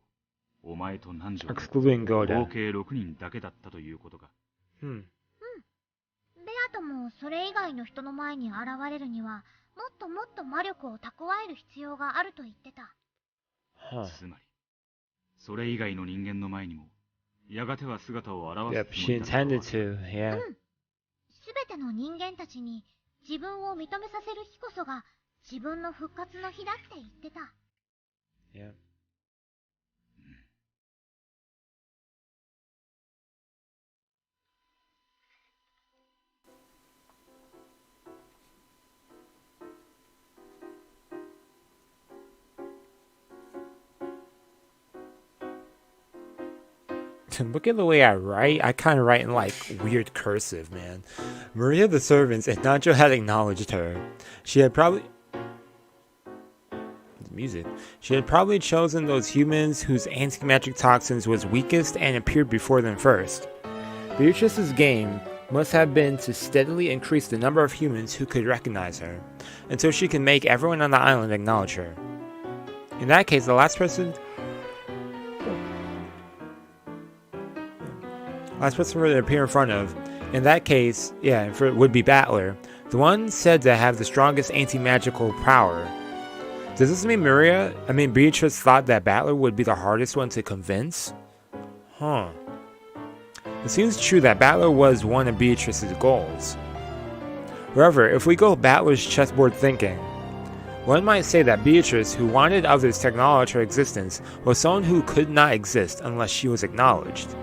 お前と南條の Excluding 合 Goda. 計6人だけだったということか Hmm. ベアトもそれ以外の人の前に現れるには、もっともっと魔力を蓄える必要があると言ってた。 Huh. つまりそれ以外の人間の前にもやがては姿を現 Yep, すつ she もりだった intended わ to, yeah. すべての人間たちに自分を認めさせる日こそが自分の復活の日だって言ってた。 Yeah. Look at the way I write. I kind of write in like weird cursive, man. Maria the servants and Nacho had acknowledged her. She had probably music. She had probably chosen those humans whose anti-magic toxins was weakest and appeared before them first. Beatrice's game must have been to steadily increase the number of humans who could recognize her, until she could make everyone on the island acknowledge her. In that case, the last person for her to appear in front of, in that case, would be Battler, the one said to have the strongest anti-magical power. Does this mean Beatrice thought that Battler would be the hardest one to convince? Huh. It seems true that Battler was one of Beatrice's goals. However, if we go Battler's chessboard thinking, one might say that Beatrice, who wanted others to acknowledge her existence, was someone who could not exist unless she was acknowledged.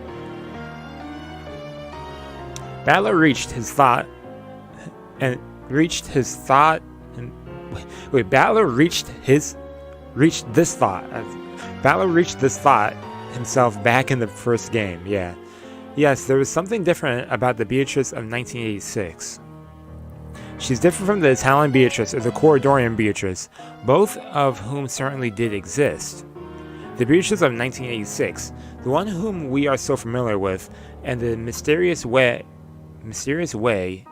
Battler reached this thought himself back in the first game. Yeah. Yes, there was something different about the Beatrice of 1986. She's different from the Italian Beatrice or the Corridorian Beatrice, both of whom certainly did exist. The Beatrice of 1986, the one whom we are so familiar with, and the mysterious way,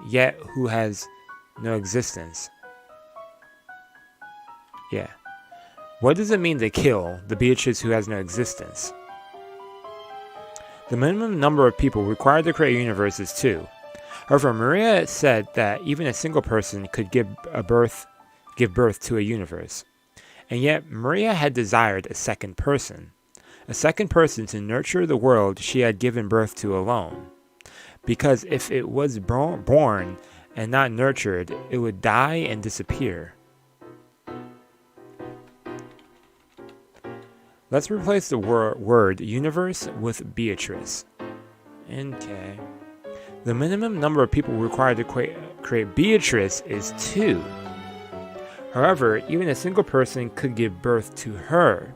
yet who has no existence. Yeah. What does it mean to kill the Beatrice who has no existence? The minimum number of people required to create a universe is 2. However, Maria said that even a single person could give birth to a universe. And yet, Maria had desired a second person to nurture the world she had given birth to alone. Because if it was born and not nurtured, it would die and disappear. Let's replace the word universe with Beatrice. Okay. The minimum number of people required to create Beatrice is 2. However, even a single person could give birth to her.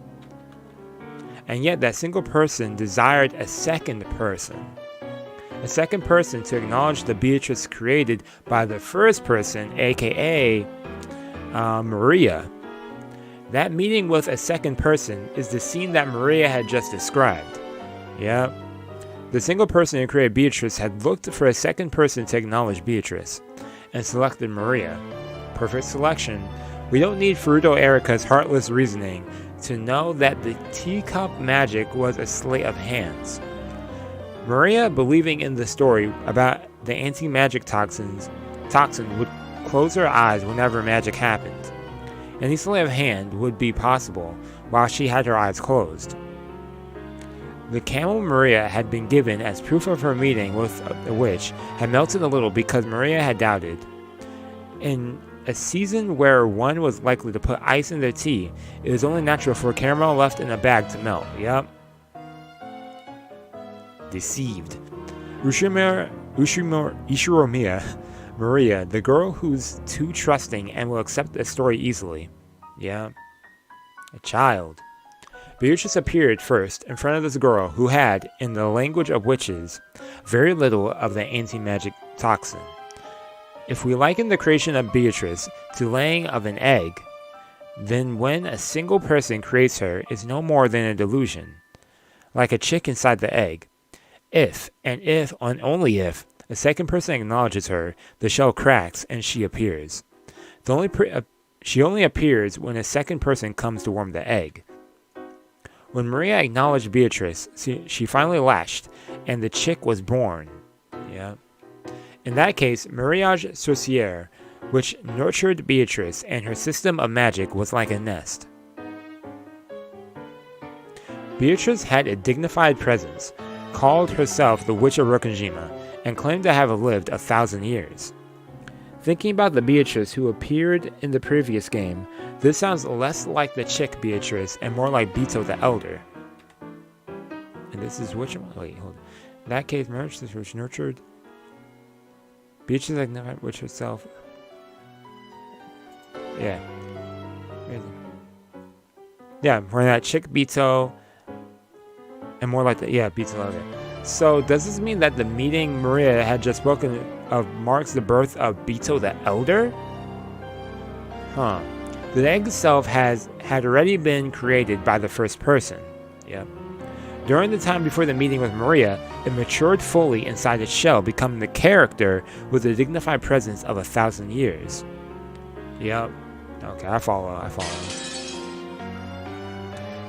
And yet that single person desired a second person. A second person to acknowledge the Beatrice created by the first person, aka Maria. That meeting with a second person is the scene that Maria had just described. Yep. The single person who created Beatrice had looked for a second person to acknowledge Beatrice, and selected Maria. Perfect selection. We don't need Furuto Erika's heartless reasoning to know that the teacup magic was a sleight of hands. Maria, believing in the story about the anti-magic toxin would close her eyes whenever magic happened. Any sleight of hand would be possible while she had her eyes closed. The camel Maria had been given as proof of her meeting with the witch had melted a little because Maria had doubted. In a season where one was likely to put ice in their tea, it was only natural for caramel left in a bag to melt. Yep. Deceived. Ushiromiya, Maria, the girl who's too trusting and will accept a story easily. Yeah. A child. Beatrice appeared first in front of this girl who had, in the language of witches, very little of the anti-magic toxin. If we liken the creation of Beatrice to laying of an egg, then when a single person creates her is no more than a delusion, like a chick inside the egg. If, and only if, a second person acknowledges her, the shell cracks and she appears. She only appears when a second person comes to warm the egg. When Maria acknowledged Beatrice, she finally latched, and the chick was born. Yeah. In that case, Mariage Sorcière, which nurtured Beatrice, and her system of magic was like a nest. Beatrice had a dignified presence, called herself the Witch of Rokkenjima, and claimed to have lived 1,000 years. Thinking about the Beatrice who appeared in the previous game, this sounds less like the chick Beatrice and more like Bito the Elder. And this is which one? Wait, hold on. In that case, marriage is which nurtured. Beatrice ignited which herself. Yeah. Yeah, more that chick Bito. And more like the, yeah, Bito the Elder. So, does this mean that the meeting Maria had just spoken of marks the birth of Bito the Elder? Huh. The egg itself had already been created by the first person. Yep. During the time before the meeting with Maria, it matured fully inside its shell, becoming the character with the dignified presence of 1,000 years. Yep. Okay, I follow.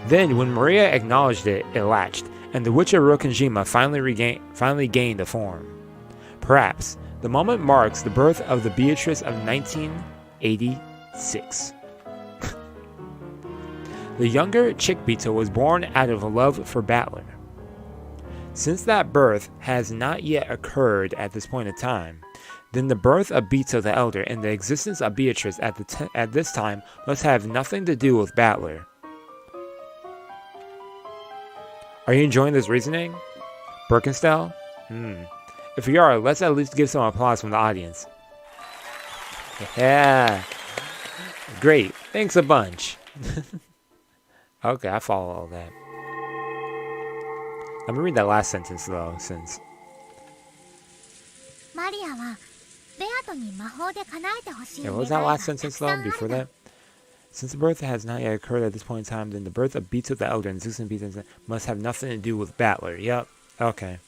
Then, when Maria acknowledged it, it latched, and the Witch of Rokkenjima finally gained a form. Perhaps the moment marks the birth of the Beatrice of 1986. The younger chick Bito was born out of a love for Battler. Since that birth has not yet occurred at this point in time, then the birth of Bito the Elder and the existence of Beatrice at this time must have nothing to do with Battler. Are you enjoying this reasoning? Birkenstell? If you are, let's at least give some applause from the audience. Yeah. Great. Thanks a bunch. Okay, I follow all that. Let me read that last sentence though, since... Yeah, what was that last sentence though, before that? Since the birth has not yet occurred at this point in time, then the birth of Bito the Elder and Zeus Bito must have nothing to do with Battler. Yep. Okay.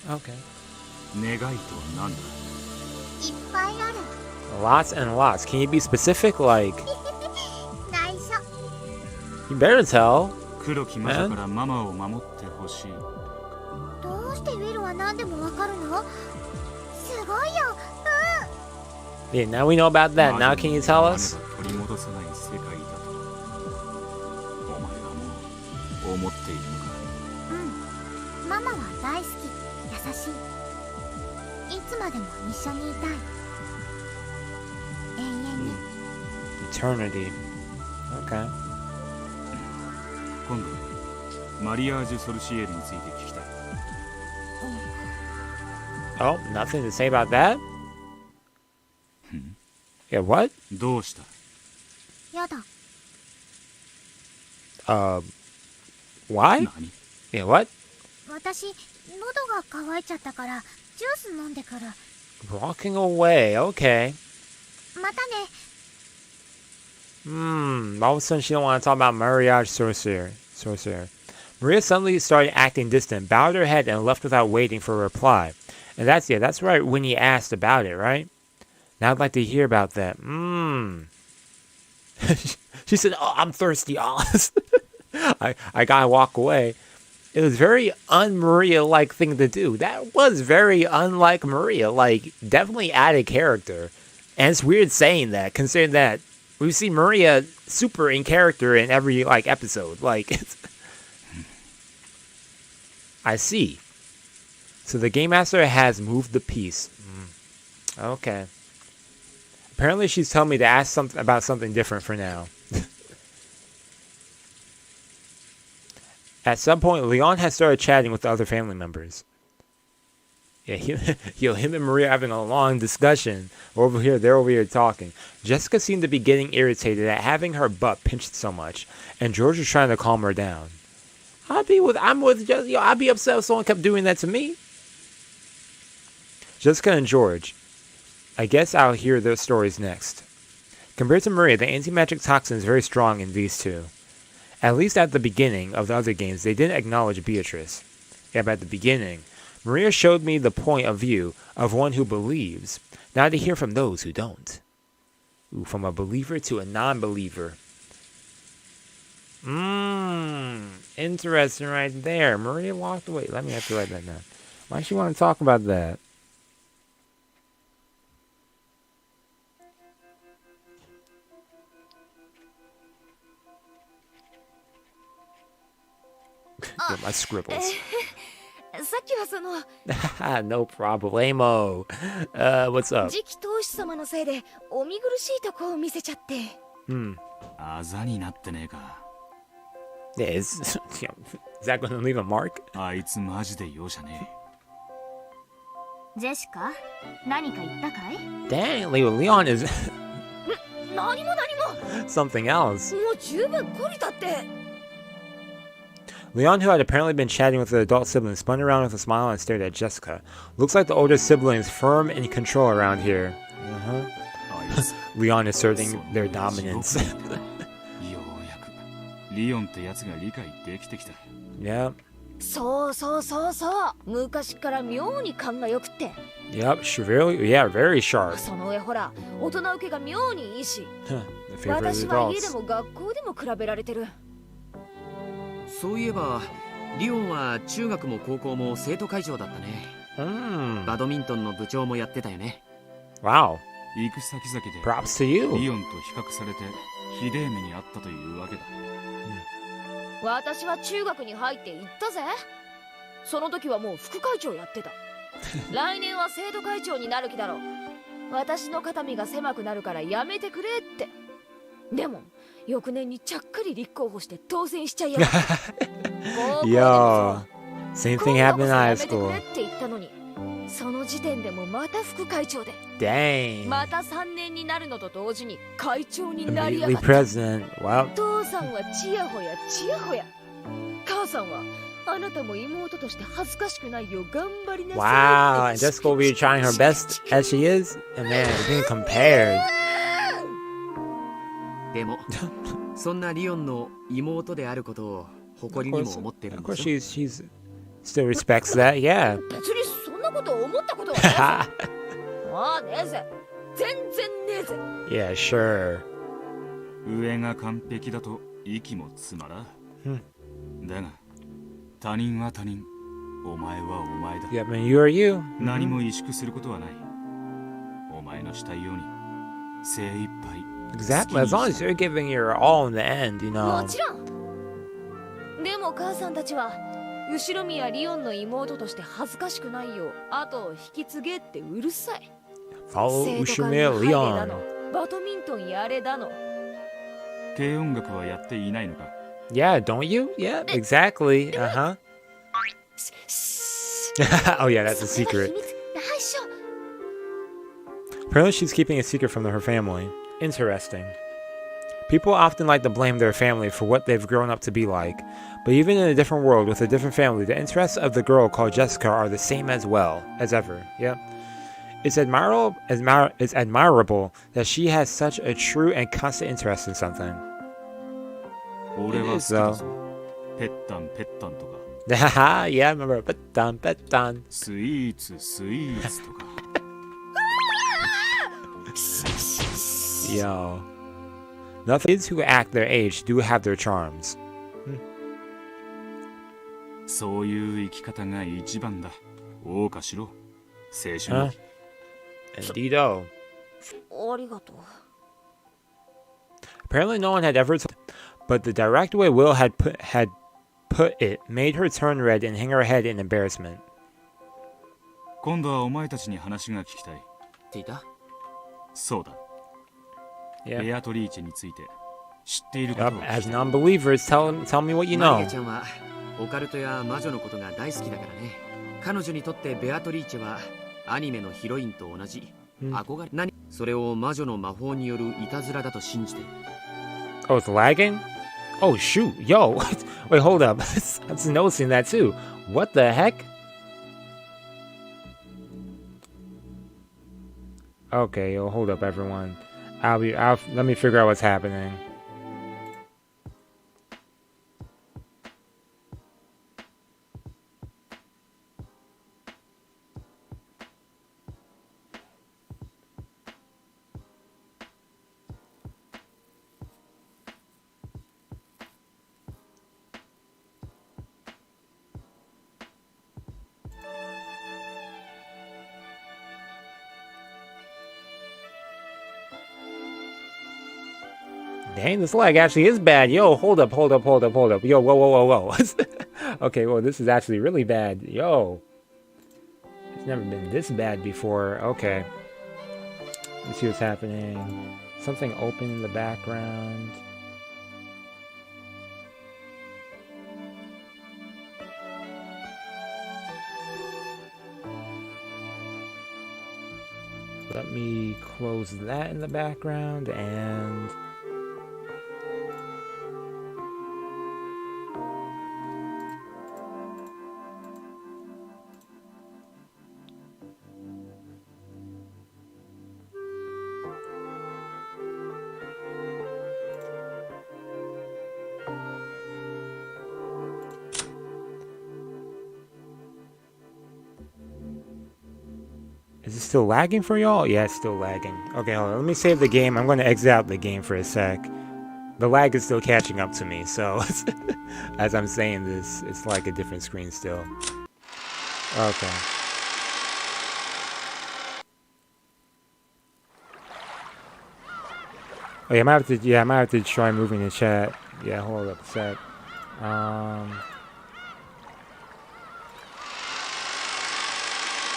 Okay. Lots and lots. Can you be specific? Like... You better tell. Man. Yeah, now we know about that. Now can you tell us? Eternity. Okay. Oh, nothing to say about that? Yeah, what? Why? Yeah, what? Walking away, okay. All of a sudden she don't want to talk about Mariage Sorcerer. Maria suddenly started acting distant, bowed her head, and left without waiting for a reply. And that's right when he asked about it, right? Now I'd like to hear about that. She said, "Oh, I'm thirsty, Oz." I gotta walk away. It was very un-Maria-like thing to do. That was very unlike Maria. Like, definitely added character. And it's weird saying that, considering that we've seen Maria super in character in every, like, episode. Like, I see. So the Game Master has moved the piece. Okay. Apparently she's telling me to ask about something different for now. At some point, Leon has started chatting with the other family members. Yeah, him and Maria are having a long discussion. They're over here talking. Jessica seemed to be getting irritated at having her butt pinched so much, and George was trying to calm her down. I'd be upset if someone kept doing that to me. Jessica and George. I guess I'll hear their stories next. Compared to Maria, the anti-magic toxin is very strong in these two. At least at the beginning of the other games, they didn't acknowledge Beatrice. Yeah, but at the beginning, Maria showed me the point of view of one who believes, now to hear from those who don't. Ooh, from a believer to a non-believer. Interesting right there. Maria walked away. Let me have to write that down. Why does she want to talk about that? Get my scribbles. さっきはその No problemo. What's up? 次期当主様のせいでお見苦しいとこを見せちゃって。あざになってねえか。Yeah, is that going to leave a mark? あいつマジで容赦ねジェシカ、何か言ったかい？ Dang, Leon is 何も something else. もう十分懲りたって。 Leon, who had apparently been chatting with the adult sibling, spun around with a smile and stared at Jessica. Looks like the older sibling is firm and in control around here. Leon asserting their dominance. ようやくリオンってやつが理解できてきた。Yep. そう昔から妙に勘が良くって。 Yep, very sharp. その上ほら、大人受けが妙にいいし。 The favorite of 私 the は家で adults. も学校でも比べられてる。 そういえばリオンは中学も高校も生徒会長だったね。バドミントンの部長もやってたよね。 Wow. 行く先々で Props to you. リオンと比較されてひでえ目にあったというわけだ。私は中学に入って行ったぜ。その時はもう副会長やってた。来年は生徒会長になる気だろう。私の肩身が狭くなるからやめてくれって。でも翌年にちゃっかり立候補して当選しちゃいやがった。Yo, same thing happened in high school. って言ったのに、その時点でもまた副会長で。 Dang. また3年になるのと同時に会長になりや Immediately がった。 president. Wow. 父さんはちやほや。母さんはあなたも妹として恥ずかしくないよ頑張りなさい。 Wow. And Jessica will be trying her best as she is. And man, being compared. でもそんなリオンの妹であることを誇りにも思ってるん Of で course, しょ。 she's still respects that. Yeah. 別にそんなこと思ったことはないぜ。ああねえぜ。全然ねえぜ。 Yeah, sure. 上が完璧だと息も詰まら。だが他人は他人、お前はお前だ。 Yeah, man, you are you. 何も萎縮することはない。お前のしたいように精一杯。 Exactly. As long as you're giving your all in the end, you も know. ちろん。でも母さんたちは後ろ宮リオンの妹として恥ずかしくないよ。後を引き継げってうるさい。 Follow 生徒会に Ushiromiya 入れだ Leon. の。バドミントンやれだの。軽音楽はやっていないのか。 Yeah, don't you? Yeah, exactly. Uh-huh. Oh, yeah, that's a それは secret. 秘密。内緒。 Apparently, she's keeping a secret from her family. Interesting. People often like to blame their family for what they've grown up to be like. But even in a different world with a different family, the interests of the girl called Jessica are the same as well as ever. Yep. It's admirable that she has such a true and constant interest in something. 俺は好きだぞ。ペッタンペッタンとか。Yeah, I remember. Petan. スイーツスイーツとか。Yo. Nothing. Kids who act their age do have their charms. そういう生き方が一番だ。謳歌しろ。青春の。Indeedo. ありがとう。 Apparently no one had ever told, but the direct way Will had put it made her turn red and hang her head in embarrassment. 今度はお前たちに話が聞きたい。っていた？そうだ。Yeah. ベアトリーチェについて知っていることを Yup, as non-believers, tell me what you マリ know. アちゃんはオカルトや魔女のことが大好きだからね。彼女にとってベアトリーチェはアニメのヒロインと同じ憧れ。何？それを魔女の魔法によるいたずらだと信じてる。Oh, it's lagging? Oh, shoot. Yo, wait, hold up. I was noticing that too. What the heck? Okay, yo, hold up, everyone. Let me figure out what's happening. Dang, this lag actually is bad. Yo, hold up. Yo, whoa. Okay, well, this is actually really bad. Yo. It's never been this bad before. Okay. Let's see what's happening. Something open in the background. Let me close that in the background and... Is it still lagging for y'all? Yeah, it's still lagging. Okay, hold on. Let me save the game. I'm going to exit out the game for a sec. The lag is still catching up to me, so as I'm saying this, it's like a different screen still. Okay. Oh yeah, I might have to try moving the chat. Yeah, hold up a sec.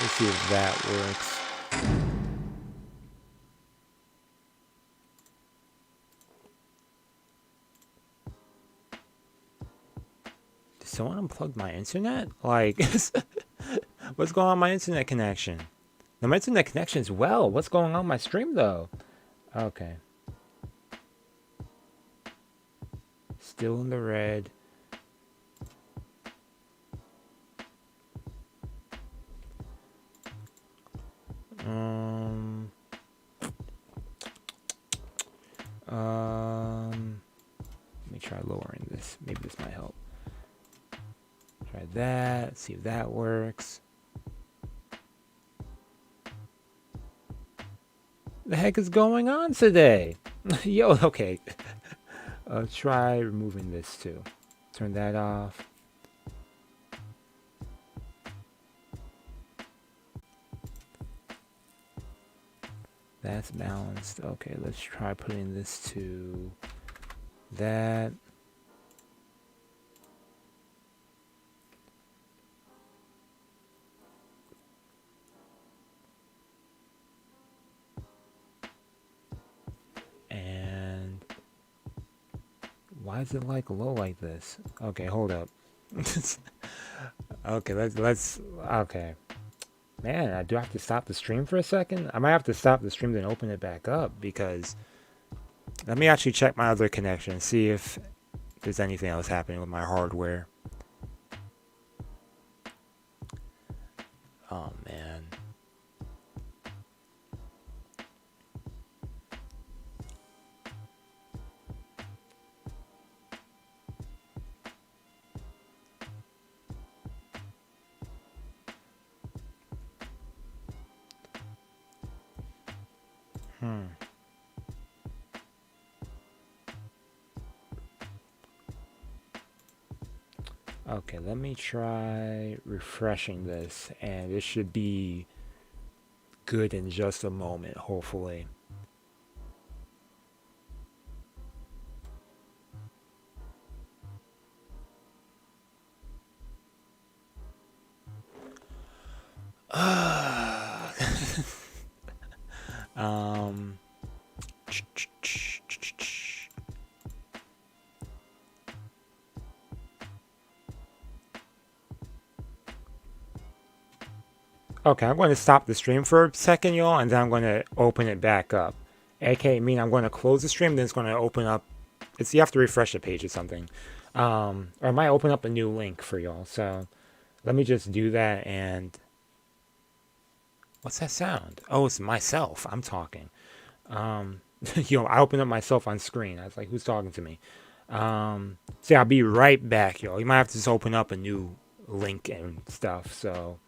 Let's see if that works. Did someone unplug my internet? Like, what's going on with my internet connection? No, my internet connection is well. What's going on with my stream, though? Okay. Still in the red. Let me try lowering this. Maybe this might help. Try that. See if that works. The heck is going on today? Yo, okay. Try removing this too. Turn that off. That's balanced. Okay, let's try putting this to that. And why is it like low like this? Okay, hold up. Okay, let's okay. Man, do I have to stop the stream for a second? I might have to stop the stream then open it back up because let me actually check my other connection, see if there's anything else happening with my hardware. Oh man. Okay, let me try refreshing this, and it should be good in just a moment, hopefully. um Okay, I'm going to stop the stream for a second, y'all, and then I'm going to open it back up. AKA mean I'm going to close the stream, then it's going to open up. You have to refresh the page or something. Or it might open up a new link for y'all. So let me just do that. And what's that sound? Oh, it's myself. I'm talking. I opened up myself on screen. I was like, who's talking to me? So I'll be right back, y'all. You might have to just open up a new link and stuff. So